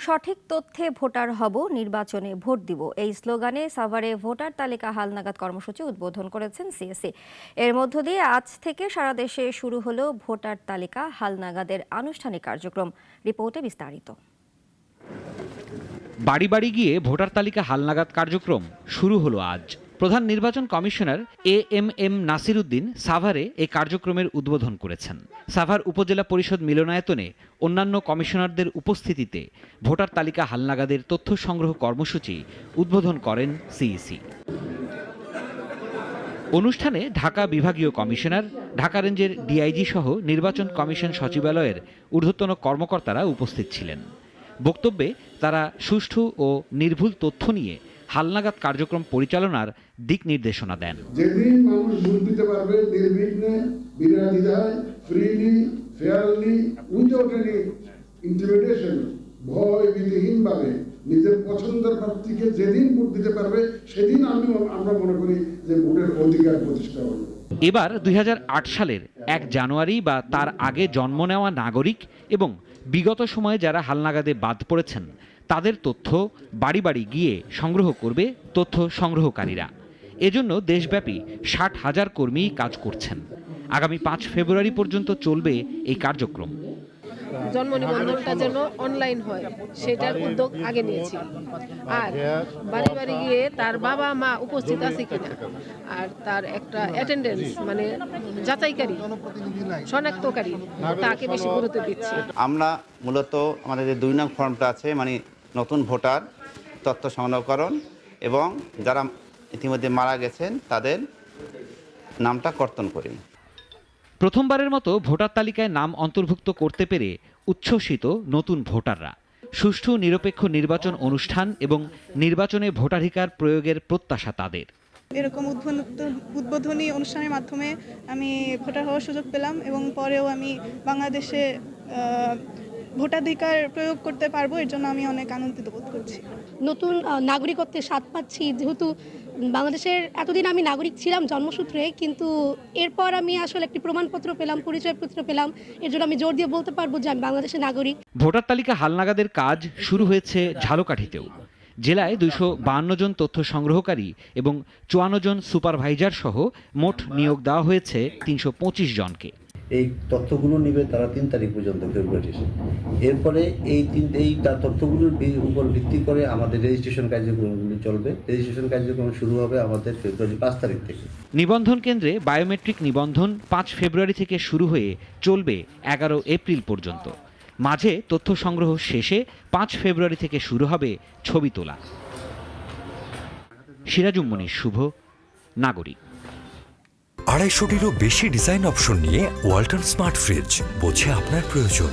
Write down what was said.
সঠিক তথ্যে ভোটার হব, নির্বাচনে ভোট দিব, এই স্লোগানে সাভারে ভোটার তালিকা হালনাগাদ কর্মসূচি উদ্বোধন করেছেন সিএসি। এর মধ্য দিয়ে আজ থেকে সারা দেশে শুরু হলো ভোটার তালিকা হালনাগাদের আনুষ্ঠানিক কার্যক্রম। রিপোর্টে বিস্তারিত। বাড়ি বাড়ি গিয়ে ভোটার তালিকা হালনাগাদ কার্যক্রম শুরু হলো আজ। প্রধান নির্বাচন কমিশনার এএমএম নাসির উদ্দিন সাভারে এই কার্যক্রমের উদ্বোধন করেছেন। সাভার উপজেলা পরিষদ মিলনায়তনে অন্যান্য কমিশনারদের উপস্থিতিতে ভোটার তালিকা হালনাগাদের তথ্য সংগ্রহ কর্মসূচি উদ্বোধন করেন সিইসি। অনুষ্ঠানে ঢাকা বিভাগীয় কমিশনার, ঢাকা রেঞ্জের ডিআইজি সহ নির্বাচন কমিশন সচিবালয়ের ঊর্ধ্বতন কর্মকর্তারা উপস্থিত ছিলেন। বক্তব্যে তারা সুষ্ঠু ও নির্ভুল তথ্য নিয়ে হালনাগাদ কার্যক্রম পরিচালনার দিক নির্দেশনা দেন। যেদিন মানুষ ভোট দিতে পারবে নির্বিঘ্নে, বিনা দ্বিধায়, freely, fairly, without any intimidation, ভয় ভীতিহীনভাবে নিজের পছন্দের প্রার্থীকে যেদিন ভোট দিতে পারবে সেদিন আমরা মনে করি যে ভোটের অধিকার প্রতিষ্ঠা হবে। এবার 2008 সালের 1 জানুয়ারি বা তার আগে জন্ম নেওয়া নাগরিক এবং বিগত সময়ে যারা হালনাগাদে বাদ পড়েছেন তাদের তথ্য বাড়ি বাড়ি গিয়ে সংগ্রহ করবে তথ্য সংগ্রহকারীরা। এজন্য দেশব্যাপী 60,000 কর্মী কাজ করছেন। আগামী 5 ফেব্রুয়ারি পর্যন্ত চলবে এই কার্যক্রম। জন্ম নিবন্ধনটা যেন অনলাইন হয় সেটার উদ্যোগ আগে নিয়েছি। আর বাড়ি বাড়ি গিয়ে তার বাবা মা উপস্থিত আছে কিনা আর তার একটা অ্যাটেন্ডেন্স মানে যাচাইকারী, শনাক্তকারী, তাকে বেশি গুরুত্ব দিচ্ছি। আমরা মূলত আমাদের যে 2 নং ফর্মটা আছে মানে নতুন ভোটার তথ্য সংগ্রহকরণ এবং যারা ইতিমধ্যে মারা গেছেন তাদের নামটা কর্তন করি। প্রথমবারের মতো ভোটার তালিকায় নাম অন্তর্ভুক্ত করতে পেরে উচ্ছ্বসিত নতুন ভোটাররা। সুষ্ঠু নিরপেক্ষ নির্বাচন অনুষ্ঠান এবং নির্বাচনে ভোটাধিকার প্রয়োগের প্রত্যাশা তাদের। এরকম উদ্বোধনী অনুষ্ঠানের মাধ্যমে আমি ভোটার হওয়ার সুযোগ পেলাম এবং পরেও আমি বাংলাদেশে ভোটাধিকার প্রয়োগ করতে পারবো, এর জন্য আমি অনেক আনন্দিত বোধ করছি। নতুন নাগরিকত্বের স্বাদ পাচ্ছি, যেহেতু বাংলাদেশের এতদিন আমি নাগরিক ছিলাম জন্মসূত্রে, কিন্তু এরপর আমি আসলে একটি প্রমাণপত্র পেলাম, পরিচয়পত্র পেলাম, এর জন্য আমি জোর দিয়ে বলতে পারবো যে আমি বাংলাদেশের নাগরিক। ভোটার তালিকা হালনাগাদের কাজ শুরু হয়েছে ঝালকাঠিতেও। জেলায় 252 জন তথ্য সংগ্রহকারী এবং 54 জন সুপারভাইজার সহ মোট নিয়োগ দেওয়া হয়েছে 325 জনকে। এই তথ্যগুলো নেবে তারা 3 তারিখ পর্যন্ত, ফেব্রুয়ারি। এরপরে এই তথ্যগুলোর উপর ভিত্তি করে আমাদের রেজিস্ট্রেশন কার্যক্রমগুলি চলবে। রেজিস্ট্রেশন কার্যক্রম শুরু হবে আমাদের ফেব্রুয়ারি 5 তারিখ থেকে। নিবন্ধন কেন্দ্রে বায়োমেট্রিক নিবন্ধন 5 ফেব্রুয়ারি থেকে শুরু হয়ে চলবে 11 এপ্রিল পর্যন্ত। মাঝে তথ্য সংগ্রহ শেষে 5 ফেব্রুয়ারি থেকে শুরু হবে ছবি তোলা। সিরাজুম মনির শুভ, নাগরিক। 250-টিরও বেশি ডিজাইন অপশন নিয়ে ওয়ালটন স্মার্ট ফ্রিজ, বোঝে আপনার প্রয়োজন।